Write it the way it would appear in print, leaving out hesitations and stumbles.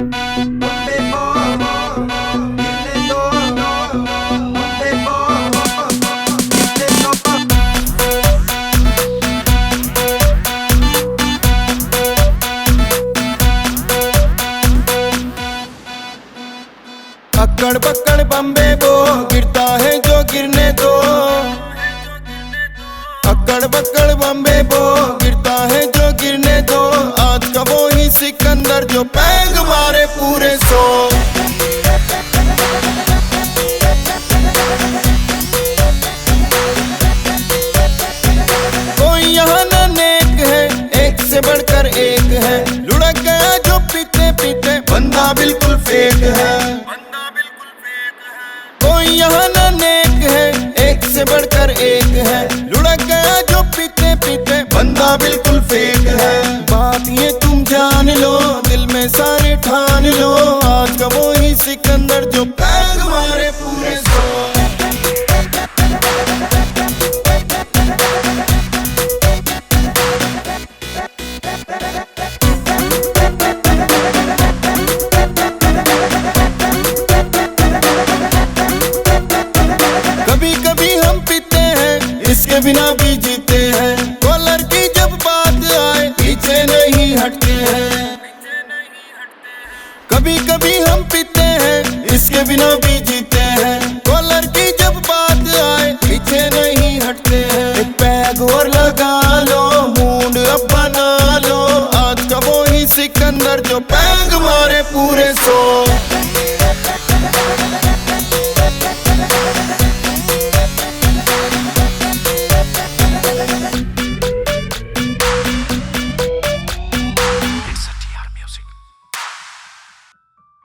अक्कड़ बक्कड़ बम्बे बो, गिरता है जो गिरने दो। अक्कड़ बक्कड़ बम्बे बो, गिरता है जो गिरने दो। आज का वो ही सिकंदर जो पैग मारे पूरे 100। कोई यहाँ न नेक है, एक से बढ़कर एक है। लुढ़क गया जो पीते पीते, बंदा बिल्कुल फेक है। कोई यहाँ न नेक है, एक से बढ़कर एक है। लुढ़क गया जो पीते पीते, बंदा बिल्कुल फेक है। बात ये तुम जान लो, दिल में सारे ठान लो। आज का वो ही सिकंदर जो पैग मारे पूरे 100। कभी कभी हम पीते हैं, इसके बिना भी जीते हैं। कॉलर की जब बात आए, पीछे नहीं हटते हैं। कभी कभी हम पीते हैं, इसके बिना भी जीते